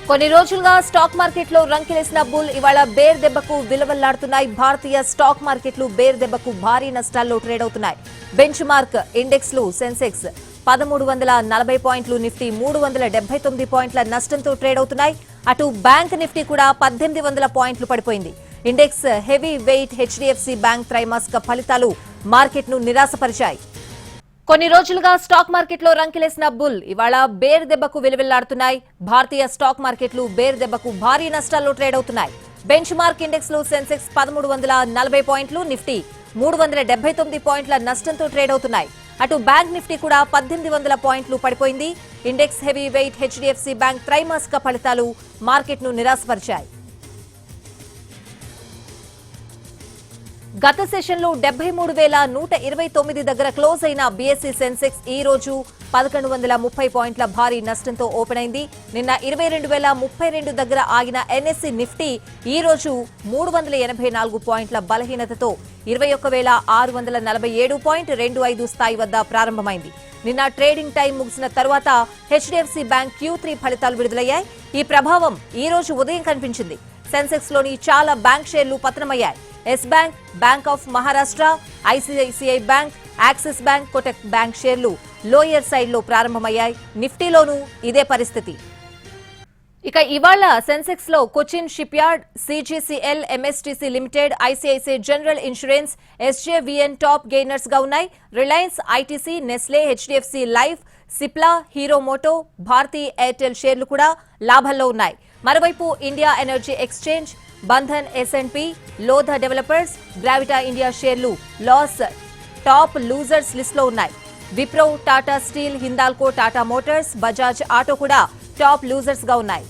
కొన్ని రోజులుగా స్టాక్ మార్కెట్లో రంకెలేసిన బుల్ ఇవాళ బేర్ దెబ్బకు విలువెల్లాడుతున్నాయి. భారతీయ స్టాక్ మార్కెట్లు బేర్ దెబ్బకు భారీ నష్టాల్లో ట్రేడ్ అవుతున్నాయి. బెంచ్ మార్క్ ఇండెక్స్ లు సెన్సెక్స్ 1340 పాయింట్లు, నిఫ్టీ 379 పాయింట్ల నష్టంతో ట్రేడ్ అవుతున్నాయి. అటు బ్యాంక్ నిఫ్టీ కూడా 1800 పాయింట్లు పడిపోయింది. Index heavy weight HDFC bank త్రైమాసిక ఫలితాలు మార్కెట్ను నిరాశపరిచాయి. కొన్ని రోజులుగా స్టాక్ మార్కెట్లో రంకెలేసిన బుల్ ఇవాళ బేర్ దెబ్బకు విలువెల్లాడుతున్నాయి. భారతీయ స్టాక్ మార్కెట్లు బేర్ దెబ్బకు భారీ నష్టాల్లో ట్రేడ్ అవుతున్నాయి. బెంచ్ మార్క్ ఇండెక్స్ లో సెన్సెక్స్ 1340 పాయింట్లు, నిఫ్టీ 379 పాయింట్ల నష్టంతో ట్రేడ్ అవుతున్నాయి. అటు బ్యాంక్ నిఫ్టీ కూడా 1800 పాయింట్లు పడిపోయింది. Index heavy weight HDFC bank త్రైమాసిక ఫలితాలు మార్కెట్ను నిరాశపరిచాయి. గత సెషన్లో 73,129 దగ్గర క్లోజ్ అయిన బీఎస్సీ సెన్సెక్స్ ఈ రోజు 1130 పాయింట్ల భారీ నష్టంతో ఓపెన్ అయింది. నిన్న 22,032 దగ్గర ఆగిన ఎన్ఎస్సీ నిఫ్టీ ఈ రోజు 384 పాయింట్ల బలహీనతతో 21,647.25 స్థాయి వద్ద ప్రారంభమైంది. నిన్న ట్రేడింగ్ టైం ముగిసిన తర్వాత హెచ్డిఎఫ్సి బ్యాంక్ Q3 ఫలితాలు విడుదలయ్యాయి. ఈ ప్రభావం ఈ రోజు ఉదయం కనిపించింది. సెన్సెక్స్ లోని చాలా బ్యాంక్ షేర్లు పతనమయ్యాయి. Yes bank, bank of Maharashtra, ICICI bank, Axis bank, Kotak bank షేర్లు లోయర్ సైడ్ లో ప్రారంభమయ్యాయి. నిఫ్టీలోనూ ఇదే పరిస్థితి. ఇక ఇవాళ సెన్సెక్స్ లో Cochin shipyard, CGCL, MSTC limited, ICICI general insurance, SJVN top gainers గా ఉన్నాయి. Reliance, ITC, Nestle, HDFC life, Cipla, Hero Moto, Bharti Airtel షేర్లు కూడా లాభంలో ఉన్నాయి. మరోవైపు ఇండియా ఎనర్జీ ఎక్స్చేంజ్, బంధన్ ఎస్ఎండ్పి, లోధా డెవలపర్స్, గ్రావిటా ఇండియా షేర్లు లాస్ టాప్ లూజర్స్ లిస్ట్ లో ఉన్నాయి. Wipro, Tata steel, Hindalco, Tata Motors, Bajaj auto కూడా టాప్ లూజర్స్ గా ఉన్నాయి.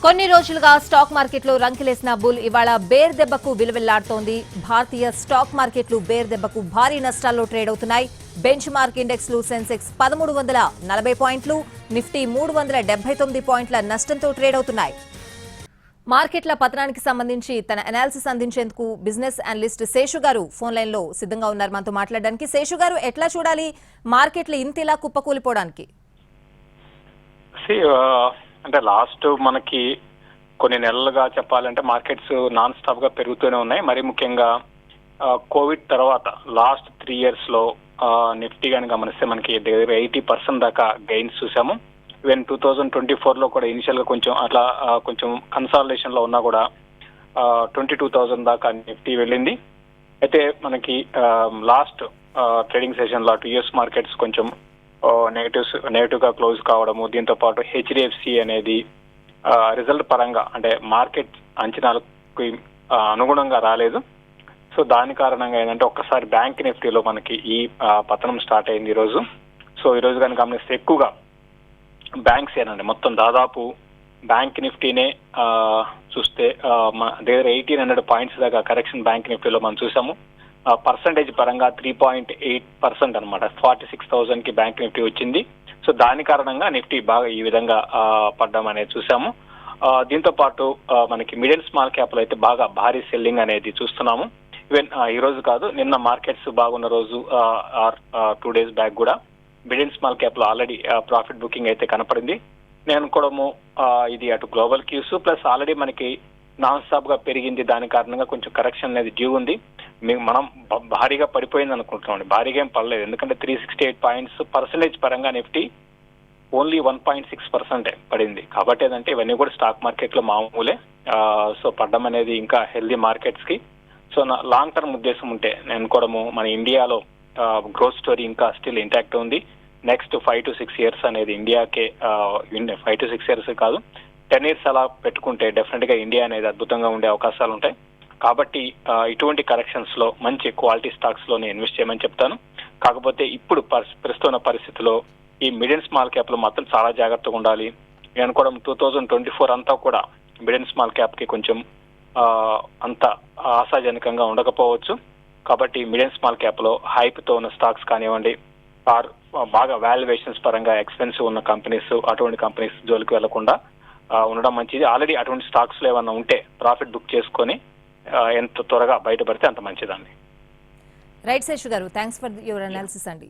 కొన్ని రోజులుగా స్టాక్ మార్కెట్లో రంకెలేసిన బుల్ ఇవాళ బేర్ దెబ్బకు విలువెల్లాడుతోంది. భారతీయ స్టాక్ మార్కెట్లు బేర్ దెబ్బకు భారీ నష్టాల్లో ట్రేడ్ అవుతున్నాయి. బెంచ్ మార్క్ ఇండెక్స్ లు సెన్సెక్స్ 1340 పాయింట్లు, నిఫ్టీ 379 పాయింట్ల నష్టంతో ట్రేడ్ అవుతున్నాయి. మార్కెట్ల పతనానికి సంబంధించి తన అనాలిసిస్ అందించేందుకు బిజినెస్ అనలిస్ట్ శేషు గారు ఫోన్ లైన్ లో సిద్ధంగా ఉన్నారు మనతో మాట్లాడడానికి. శేషు గారు, ఎట్లా చూడాలి మార్కెట్లు ఇంతలా కుప్పకూలిపోవడానికి? అంటే లాస్ట్ మనకి కొన్ని నెలలుగా చెప్పాలంటే మార్కెట్స్ నాన్ స్టాప్ గా పెరుగుతూనే ఉన్నాయి. మరి ముఖ్యంగా కోవిడ్ తర్వాత లాస్ట్ 3 years లో నిఫ్టీ కానీ గమనిస్తే మనకి దగ్గర 80% దాకా గెయిన్స్ చూసాము. ఈవెన్ 2024 లో కూడా ఇనిషియల్ గా కొంచెం అట్లా కొంచెం కన్సాలిడేషన్ లో ఉన్నా కూడా 22,000 దాకా నిఫ్టీ వెళ్ళింది. అయితే మనకి లాస్ట్ ట్రేడింగ్ సెషన్ లో యుఎస్ మార్కెట్స్ కొంచెం నెగటివ్ గా క్లోజ్ కావడము, దీంతో పాటు హెచ్డిఎఫ్సి అనేది రిజల్ట్ పరంగా అంటే మార్కెట్ అంచనాలకు అనుగుణంగా రాలేదు. సో దాని కారణంగా ఏంటంటే ఒక్కసారి బ్యాంక్ నిఫ్టీలో మనకి ఈ పతనం స్టార్ట్ అయింది ఈరోజు. సో ఈ రోజు కానీ గమనిస్తే ఎక్కువగా బ్యాంక్స్ ఏనండి, మొత్తం దాదాపు బ్యాంక్ నిఫ్టీనే చూస్తే దగ్గర 1800 పాయింట్స్ దాకా కరెక్షన్ బ్యాంక్ నిఫ్టీలో మనం చూసాము. పర్సంటేజ్ పరంగా 3.8% అనమాట, 46,000 కి బ్యాంక్ నిఫ్టీ వచ్చింది. సో దాని కారణంగా నిఫ్టీ బాగా ఈ విధంగా పడ్డం అనేది చూసాము. దీంతో పాటు మనకి మిడ్ అండ్ స్మాల్ క్యాప్ లో అయితే బాగా భారీ సెల్లింగ్ అనేది చూస్తున్నాము. ఈవెన్ ఈ రోజు కాదు, నిన్న మార్కెట్స్ బాగున్న రోజు 2 days బ్యాక్ కూడా మిడ్ అండ్ స్మాల్ క్యాప్ లో ఆల్రెడీ ప్రాఫిట్ బుకింగ్ అయితే కనపడింది. నేను అనుకోవడము ఇది అటు గ్లోబల్ క్యూస్ ప్లస్ ఆల్రెడీ మనకి నాన్ స్టాప్ గా పెరిగింది, దాని కారణంగా కొంచెం కరెక్షన్ అనేది డ్యూ ఉంది. మనం భారీగా పడిపోయింది అనుకుంటున్నాం, భారీగా ఏం పడలేదు. ఎందుకంటే 368 పాయింట్స్ పర్సంటేజ్ పరంగా నిఫ్టీ ఓన్లీ 1.6% పడింది. కాబట్టి ఏంటంటే ఇవన్నీ కూడా స్టాక్ మార్కెట్ లో మామూలే. సో పడ్డం అనేది ఇంకా హెల్దీ మార్కెట్స్ కి. సో నా లాంగ్ టర్మ్ ఉద్దేశం ఉంటే నేను అనుకోవడము మన ఇండియాలో గ్రోత్ స్టోరీ ఇంకా స్టిల్ ఇంటాక్ట్ ఉంది. నెక్స్ట్ 5 to 6 years అనేది ఇండియాకే 5 to 6 years కాదు 10 years అలా పెట్టుకుంటే డెఫినెట్ గా ఇండియా అనేది అద్భుతంగా ఉండే అవకాశాలు ఉంటాయి. కాబట్టి ఇటువంటి కరెక్షన్స్ లో మంచి క్వాలిటీ స్టాక్స్ లోనే ఇన్వెస్ట్ చేయమని చెప్తాను. కాకపోతే ఇప్పుడు ప్రస్తుత పరిస్థితిలో ఈ మిడ్ అండ్ స్మాల్ క్యాప్ లో మాత్రం చాలా జాగ్రత్తగా ఉండాలి. నేను అనుకోవడం 2024 అంతా కూడా మిడ్ అండ్ స్మాల్ క్యాప్ కి కొంచెం అంత ఆశాజనకంగా ఉండకపోవచ్చు. కాబట్టి మిడ్ అండ్ స్మాల్ క్యాప్ లో హైప్ తో ఉన్న స్టాక్స్ కానివ్వండి, బాగా వాల్యుయేషన్స్ పరంగా ఎక్స్పెన్సివ్ ఉన్న కంపెనీస్, అటువంటి కంపెనీస్ జోలికి వెళ్లకుండా ఉండడం మంచిది. ఆల్రెడీ అటువంటి స్టాక్స్ లో ఏమన్నా ఉంటే ప్రాఫిట్ బుక్ చేసుకొని ఎంత త్వరగా బయటపడితే అంత మంచిదండి. రైట్ శేషు గారు, థ్యాంక్స్ ఫర్ యువర్ అనాలిసిస్ అండి.